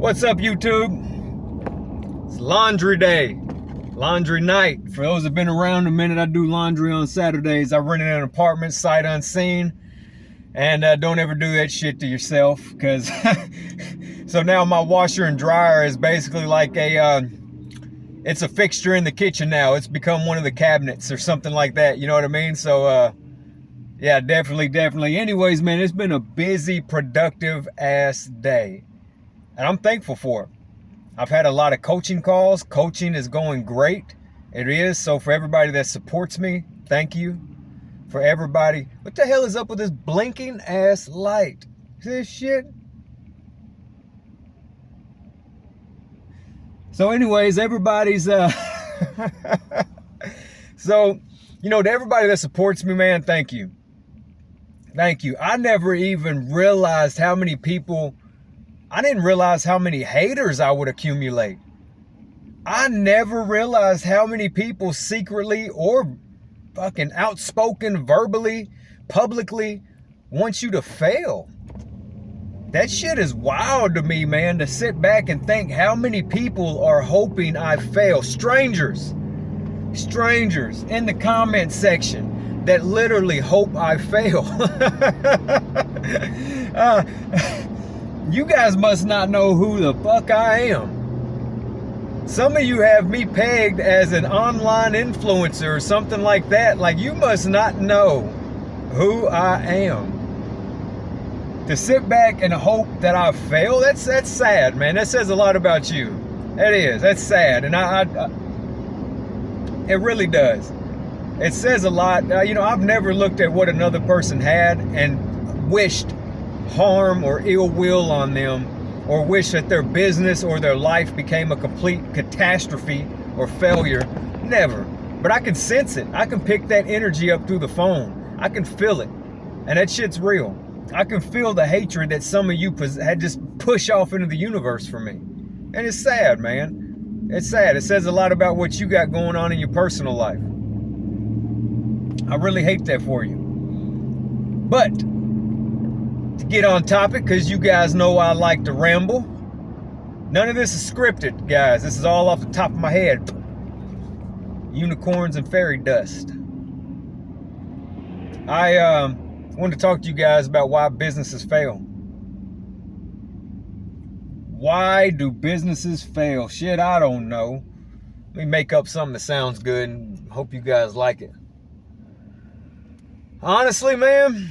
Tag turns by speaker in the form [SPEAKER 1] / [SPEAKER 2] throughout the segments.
[SPEAKER 1] What's up, YouTube? It's laundry day, laundry night. For those that have been around a minute, I do laundry on Saturdays. I rented an apartment, sight unseen, and don't ever do that shit to yourself, because so now my washer and dryer is basically like it's a fixture in the kitchen now. It's become one of the cabinets or something like that, you know what I mean? So yeah, definitely. Anyways, man, it's been a busy, productive ass day, and I'm thankful for it. I've had a lot of coaching calls. Coaching is going great. It is. So for everybody that supports me, thank you. For everybody. What the hell is up with this blinking ass light? See this shit? So anyways, everybody's so, you know, to everybody that supports me, man, thank you. Thank you. I never even realized how many people, I didn't realize how many haters I would accumulate. I never realized how many people secretly or fucking outspoken, verbally, publicly want you to fail. That shit is wild to me, man, to sit back and think how many people are hoping I fail. Strangers in the comment section that literally hope I fail. You guys must not know who the fuck I am. Some of you have me pegged as an online influencer or something like that. Like, you must not know who I am. To sit back and hope that I fail, that's sad, man. That says a lot about you. That is. That's sad. And it really does. It says a lot. You know, I've never looked at what another person had and wished harm or ill will on them, or wish that their business or their life became a complete catastrophe or failure. Never. But I can sense it. I can pick that energy up through the phone. I can feel it. And that shit's real. I can feel the hatred that some of you had just pushed off into the universe for me. And it's sad, man. It's sad. It says a lot about what you got going on in your personal life. I really hate that for you. But to get on topic, because you guys know I like to ramble. None of this is scripted, guys. This is all off the top of my head. Unicorns and fairy dust. I wanted to talk to you guys about why businesses fail. Why do businesses fail? Shit, I don't know. Let me make up something that sounds good and hope you guys like it. Honestly, man,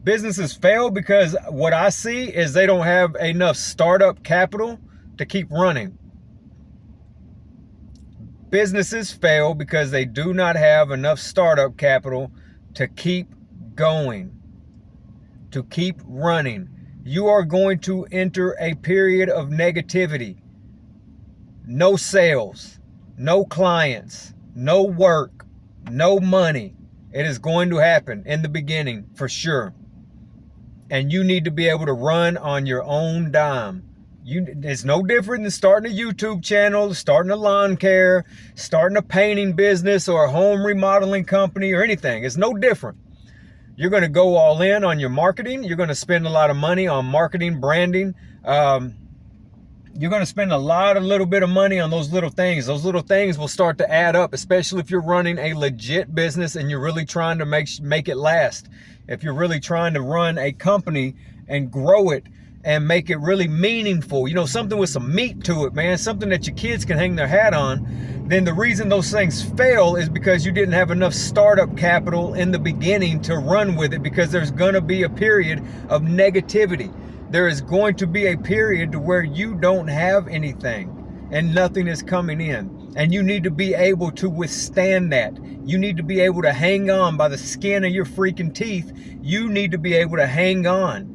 [SPEAKER 1] businesses fail because what I see is they don't have enough startup capital to keep running. Businesses fail because they do not have enough startup capital to keep going, to keep running. You are going to enter a period of negativity. No sales, no clients, no work, no money. It is going to happen in the beginning for sure. And you need to be able to run on your own dime. It's no different than starting a YouTube channel, starting a lawn care, starting a painting business or a home remodeling company or anything. It's no different. You're going to go all in on your marketing. You're going to spend a lot of money on marketing, branding. You're going to spend a little bit of money on those little things. Those little things will start to add up, especially if you're running a legit business and you're really trying to make it last. If you're really trying to run a company and grow it and make it really meaningful, you know, something with some meat to it, man, something that your kids can hang their hat on, then the reason those things fail is because you didn't have enough startup capital in the beginning to run with it, because there's going to be a period of negativity. There is going to be a period to where you don't have anything and nothing is coming in. And you need to be able to withstand that. You need to be able to hang on by the skin of your freaking teeth. You need to be able to hang on.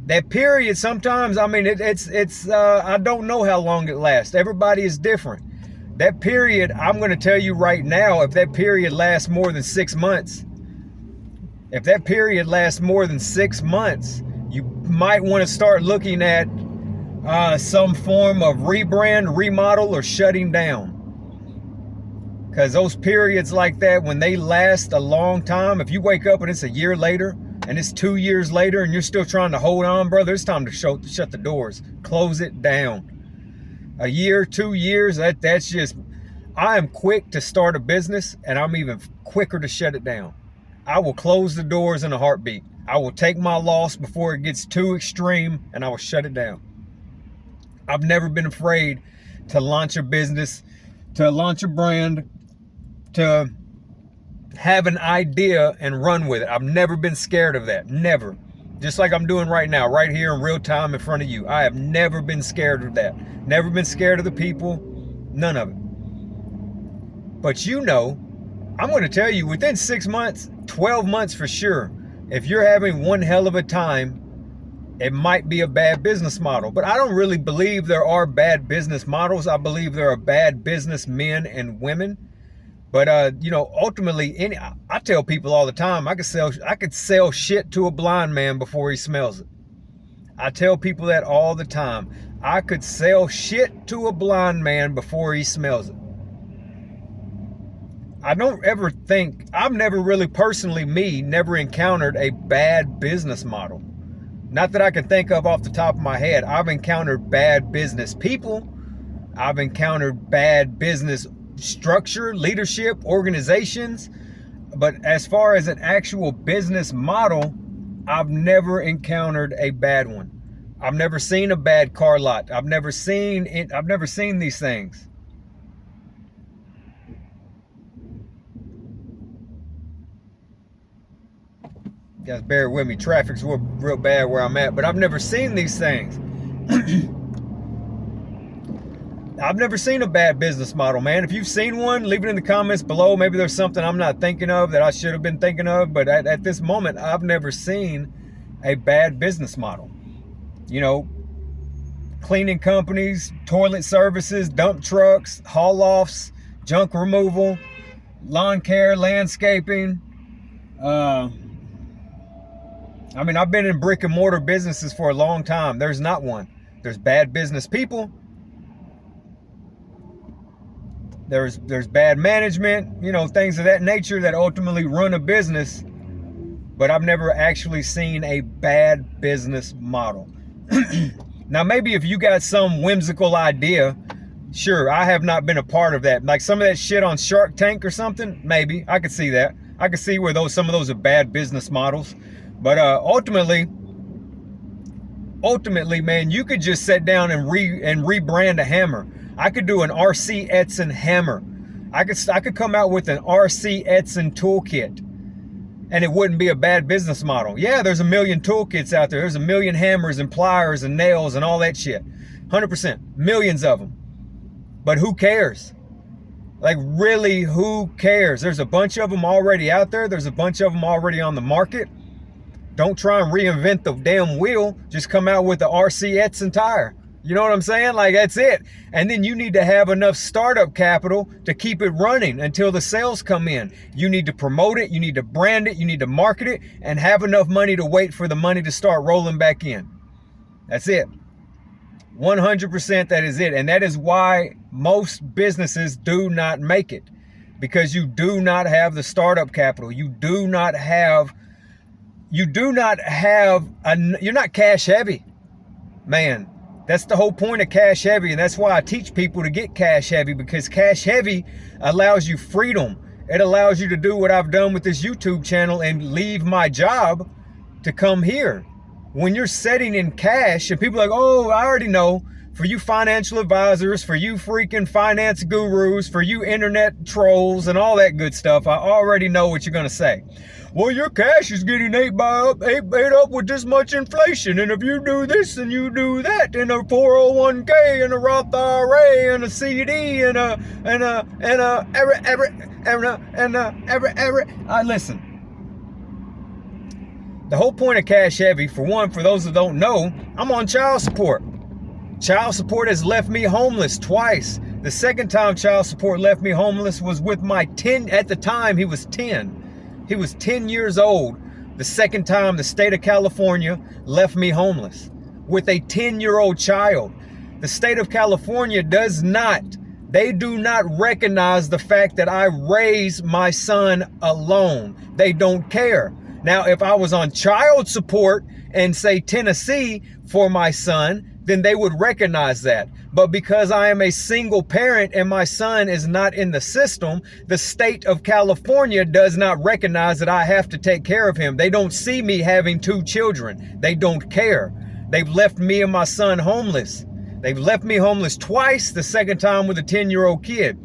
[SPEAKER 1] That period sometimes, I mean, I don't know how long it lasts. Everybody is different. That period, I'm going to tell you right now, if that period lasts more than 6 months, you might want to start looking at some form of rebrand, remodel, or shutting down. Because those periods like that, when they last a long time, if you wake up and it's a year later and it's 2 years later and you're still trying to hold on, brother, it's time to shut the doors. Close it down. A year, 2 years, that's just, I am quick to start a business and I'm even quicker to shut it down. I will close the doors in a heartbeat. I will take my loss before it gets too extreme and I will shut it down. I've never been afraid to launch a business, to launch a brand, to have an idea and run with it. I've never been scared of that. Never. Just like I'm doing right now, right here in real time in front of you. I have never been scared of that. Never been scared of the people. None of it. But you know, I'm going to tell you, within 6 months, 12 months for sure, if you're having one hell of a time, it might be a bad business model. But I don't really believe there are bad business models. I believe there are bad businessmen and women. But you know, ultimately, I tell people all the time, I could sell shit to a blind man before he smells it. I tell people that all the time. I could sell shit to a blind man before he smells it. I don't ever think, I've never really personally, never encountered a bad business model. Not that I can think of off the top of my head. I've encountered bad business people. I've encountered bad business structure, leadership, organizations. But as far as an actual business model, I've never encountered a bad one. I've never seen a bad car lot. I've never seen these things. You guys bear with me. Traffic's real bad where I'm at, but I've never seen these things. I've never seen a bad business model, man. If you've seen one, leave it in the comments below. Maybe there's something I'm not thinking of that I should have been thinking of, but at this moment, I've never seen a bad business model. You know, cleaning companies, toilet services, dump trucks, haul-offs, junk removal, lawn care, landscaping. I mean, I've been in brick and mortar businesses for a long time. There's not one. There's bad business people. There's bad management, you know, things of that nature that ultimately run a business. But I've never actually seen a bad business model. Now, maybe if you got some whimsical idea, sure, I have not been a part of that. Like some of that shit on Shark Tank or something, maybe. I could see that. I could see where some of those are bad business models. But ultimately, man, you could just sit down and rebrand a hammer. I could do an RC Edson hammer. I could come out with an RC Edson toolkit, and it wouldn't be a bad business model. Yeah, there's a million toolkits out there. There's a million hammers and pliers and nails and all that shit. 100%, millions of them. But who cares? Like, really, who cares? There's a bunch of them already out there. There's a bunch of them already on the market. Don't try and reinvent the damn wheel. Just come out with the RC Edson tire. You know what I'm saying? Like, that's it. And then you need to have enough startup capital to keep it running until the sales come in. You need to promote it. You need to brand it. You need to market it and have enough money to wait for the money to start rolling back in. That's it. 100% that is it. And that is why most businesses do not make it, because you do not have the startup capital. You're not cash heavy, man. That's the whole point of cash heavy. And that's why I teach people to get cash heavy, because cash heavy allows you freedom. It allows you to do what I've done with this YouTube channel and leave my job to come here. When you're setting in cash and people are like, oh, I already know. For you financial advisors, for you freaking finance gurus, for you internet trolls and all that good stuff, I already know what you're going to say. Well, your cash is getting ate up with this much inflation, and if you do this and you do that, and a 401k and a Roth IRA and a CD listen. The whole point of cash heavy, for one, for those that don't know, I'm on child support. Child support has left me homeless twice. The second time child support left me homeless was with my 10, at the time he was 10. He was 10 years old. The second time the state of California left me homeless with a 10-year-old child. The state of California they do not recognize the fact that I raised my son alone. They don't care. Now, if I was on child support in, say, Tennessee for my son, then they would recognize that. But because I am a single parent and my son is not in the system, the state of California does not recognize that I have to take care of him. They don't see me having 2 children. They don't care. They've left me and my son homeless. They've left me homeless twice, the second time with a 10-year-old kid.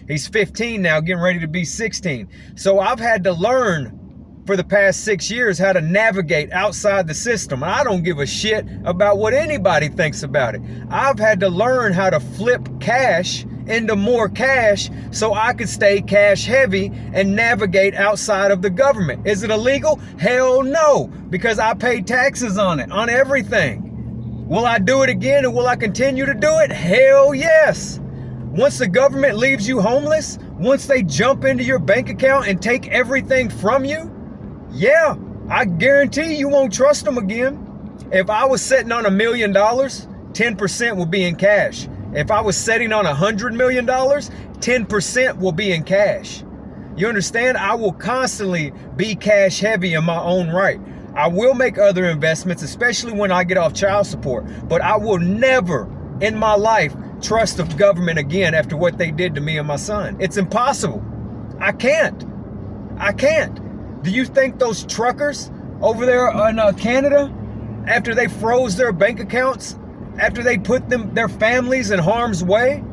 [SPEAKER 1] He's 15 now, getting ready to be 16. So I've had to learn for the past 6 years how to navigate outside the system. I don't give a shit about what anybody thinks about it. I've had to learn how to flip cash into more cash so I could stay cash heavy and navigate outside of the government. Is it illegal? Hell no, because I pay taxes on it, on everything. Will I do it again, and will I continue to do it? Hell yes. Once the government leaves you homeless, once they jump into your bank account and take everything from you, yeah, I guarantee you won't trust them again. If I was sitting on $1 million, 10% will be in cash. If I was sitting on $100 million, 10% will be in cash. You understand? I will constantly be cash heavy in my own right. I will make other investments, especially when I get off child support, but I will never in my life trust the government again after what they did to me and my son. It's impossible. I can't. Do you think those truckers over there in Canada, after they froze their bank accounts, after they put their families in harm's way,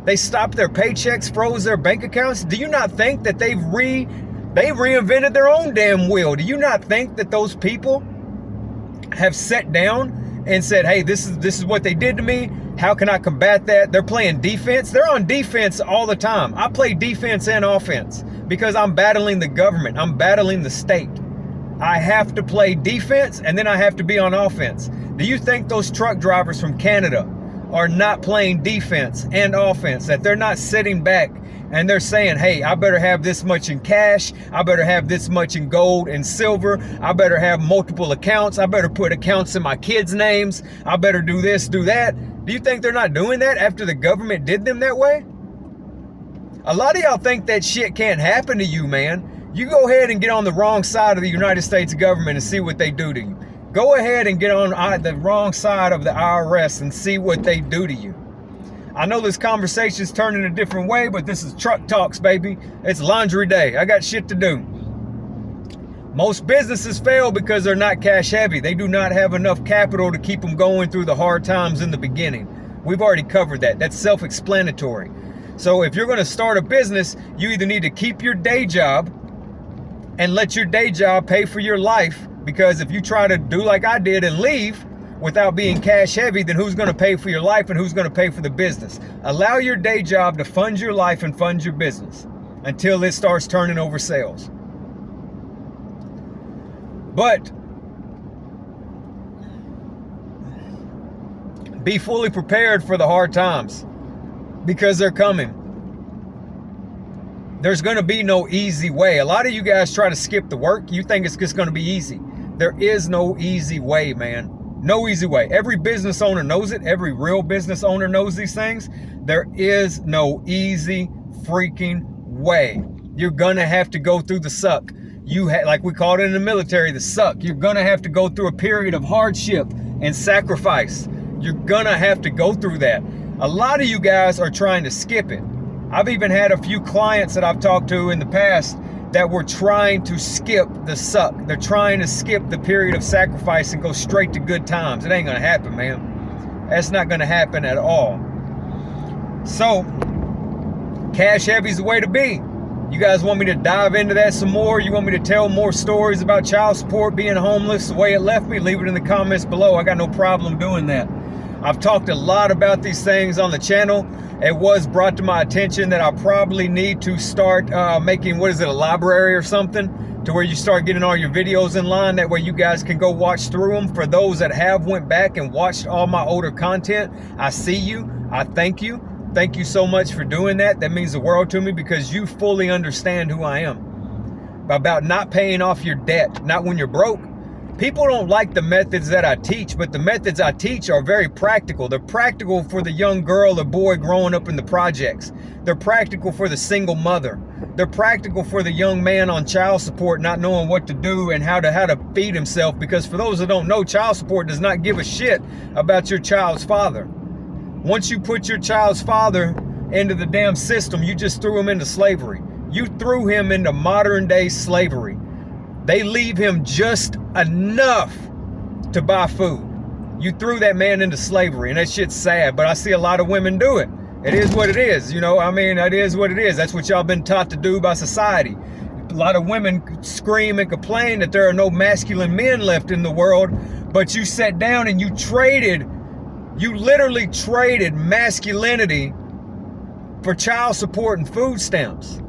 [SPEAKER 1] they stopped their paychecks, froze their bank accounts? Do you not think that they reinvented their own damn wheel? Do you not think that those people have sat down and said, hey, this is what they did to me. How can I combat that? They're playing defense. They're on defense all the time. I play defense and offense because I'm battling the government. I'm battling the state. I have to play defense and then I have to be on offense. Do you think those truck drivers from Canada are not playing defense and offense, that they're not sitting back and they're saying, hey, I better have this much in cash. I better have this much in gold and silver. I better have multiple accounts. I better put accounts in my kids' names. I better do this, do that. Do you think they're not doing that after the government did them that way? A lot of y'all think that shit can't happen to you, man. You go ahead and get on the wrong side of the United States government and see what they do to you. Go ahead and get on the wrong side of the IRS and see what they do to you. I know this conversation's turning a different way, but this is truck talks, baby. It's laundry day. I got shit to do. Most businesses fail because they're not cash heavy. They do not have enough capital to keep them going through the hard times in the beginning. We've already covered that. That's self-explanatory. So if you're going to start a business, you either need to keep your day job and let your day job pay for your life, because if you try to do like I did and leave without being cash heavy, then who's going to pay for your life and who's going to pay for the business? Allow your day job to fund your life and fund your business until it starts turning over sales. But be fully prepared for the hard times because they're coming. There's going to be no easy way. A lot of you guys try to skip the work. You think it's just going to be easy. There is no easy way, man. No easy way. Every business owner knows it. Every real business owner knows these things. There is no easy freaking way. You're going to have to go through the suck. Like we call it in the military, the suck. You're going to have to go through a period of hardship and sacrifice. You're going to have to go through that. A lot of you guys are trying to skip it. I've even had a few clients that I've talked to in the past that were trying to skip the suck. They're trying to skip the period of sacrifice and go straight to good times. It ain't going to happen, man. That's not going to happen at all. So, cash heavy is the way to be. You guys want me to dive into that some more? You want me to tell more stories about child support, being homeless, the way it left me? Leave it in the comments below. I got no problem doing that. I've talked a lot about these things on the channel. It was brought to my attention that I probably need to start making, a library or something, to where you start getting all your videos in line. That way you guys can go watch through them. For those that have went back and watched all my older content, I see you. I thank you. Thank you so much for doing that. That means the world to me because you fully understand who I am. About not paying off your debt, not when you're broke. People don't like the methods that I teach, but the methods I teach are very practical. They're practical for the young girl or boy growing up in the projects. They're practical for the single mother. They're practical for the young man on child support, not knowing what to do and how to feed himself. Because for those that don't know, child support does not give a shit about your child's father. Once you put your child's father into the damn system, you just threw him into slavery. You threw him into modern day slavery. They leave him just enough to buy food. You threw that man into slavery, and that shit's sad, but I see a lot of women do it. It is what it is, you know, I mean, it is what it is. That's what y'all been taught to do by society. A lot of women scream and complain that there are no masculine men left in the world, but you sat down and you literally traded masculinity for child support and food stamps.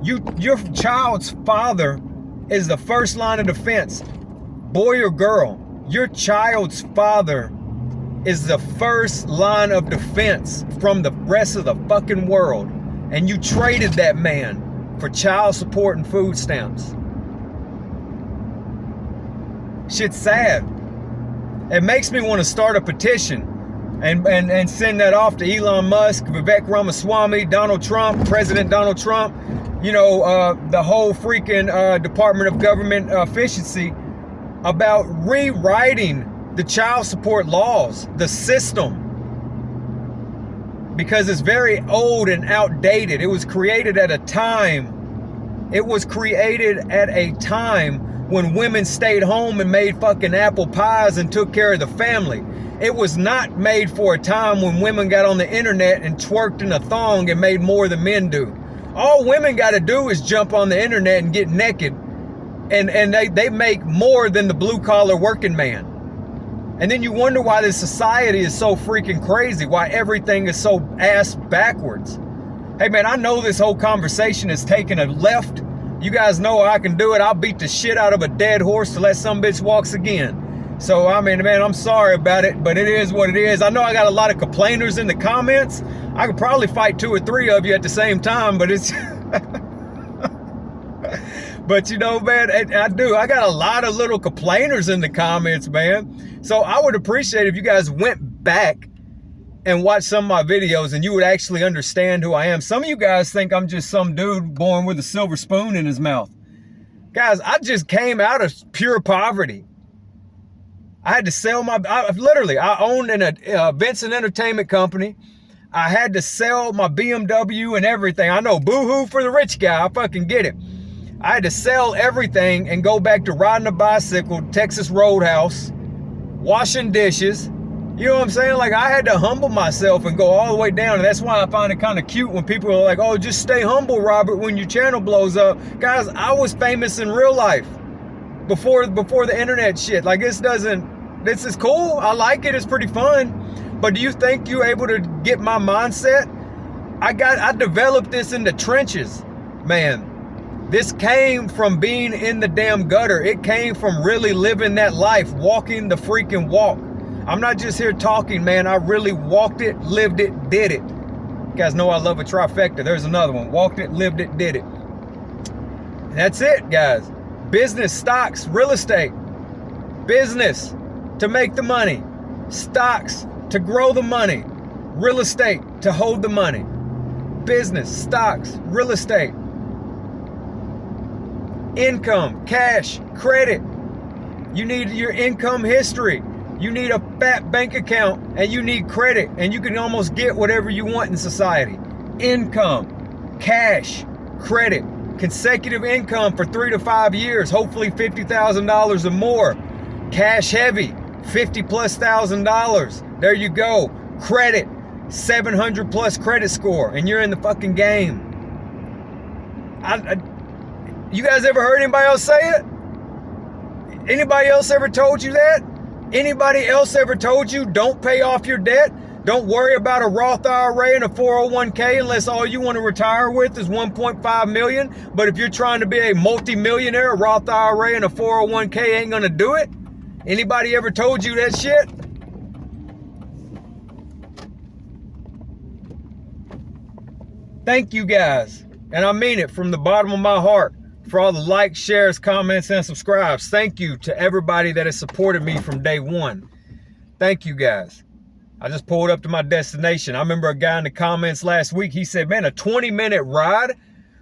[SPEAKER 1] Your child's father is the first line of defense. Boy or girl, your child's father is the first line of defense from the rest of the fucking world. And you traded that man for child support and food stamps. Shit's sad. It makes me want to start a petition and send that off to Elon Musk, Vivek Ramaswamy, Donald Trump, President Donald Trump, you know, the whole freaking Department of Government Efficiency, about rewriting the child support laws, the system, because it's very old and outdated. It was created at a time when women stayed home and made fucking apple pies and took care of the family. It was not made for a time when women got on the internet and twerked in a thong and made more than men do. All women got to do is jump on the internet and get naked, and they make more than the blue collar working man. And then you wonder why this society is so freaking crazy, why everything is so ass backwards. Hey man, I know this whole conversation is taking a left. You guys know I can do it. I'll beat the shit out of a dead horse till that some bitch walks again. So, I mean, man, I'm sorry about it, but it is what it is. I know I got a lot of complainers in the comments. I could probably fight 2 or 3 of you at the same time, but it's... But, you know, man, I do. I got a lot of little complainers in the comments, man. So I would appreciate if you guys went back and watched some of my videos and you would actually understand who I am. Some of you guys think I'm just some dude born with a silver spoon in his mouth. Guys, I just came out of pure poverty. I had to sell I owned an events and entertainment company. I had to sell my BMW and everything. I know, boo-hoo for the rich guy. I fucking get it. I had to sell everything and go back to riding a bicycle, Texas Roadhouse, washing dishes. You know what I'm saying? Like, I had to humble myself and go all the way down. And that's why I find it kind of cute when people are like, oh, just stay humble, Robert, when your channel blows up. Guys, I was famous in real life before the internet shit. Like, this is cool. I like it. It's pretty fun. But do you think you're able to get my mindset? I developed this in the trenches, man. This came from being in the damn gutter. It came from really living that life, walking the freaking walk. I'm not just here talking, man. I really walked it, lived it, did it. You guys know I love a trifecta. There's another one. Walked it, lived it, did it. That's it, guys. Business, stocks, real estate. Business to make the money. Stocks to grow the money. Real estate to hold the money. Business, stocks, real estate. Income, cash, credit. You need your income history. You need a fat bank account, and you need credit, and you can almost get whatever you want in society. Income, cash, credit, consecutive income for 3 to 5 years, hopefully $50,000 or more. Cash heavy, $50,000+. There you go. Credit, 700 plus credit score, and you're in the fucking game. You guys ever heard anybody else say it? Anybody else ever told you that? Anybody else ever told you don't pay off your debt? Don't worry about a Roth IRA and a 401k unless all you want to retire with is 1.5 million. But if you're trying to be a multi-millionaire, a Roth IRA and a 401k ain't gonna do it? Anybody ever told you that shit? Thank you guys. And I mean it from the bottom of my heart. For all the likes, shares, comments, and subscribes. Thank you to everybody that has supported me from day one. Thank you guys. I just pulled up to my destination. I remember a guy in the comments last week, he said, man, a 20-minute ride?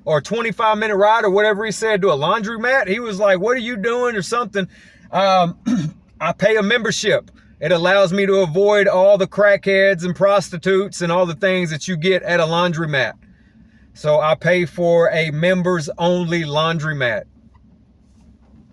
[SPEAKER 1] or 25-minute ride or whatever he said to a laundromat. He was like, what are you doing or something? I pay a membership. It allows me to avoid all the crackheads and prostitutes and all the things that you get at a laundromat. So I pay for a members only laundromat.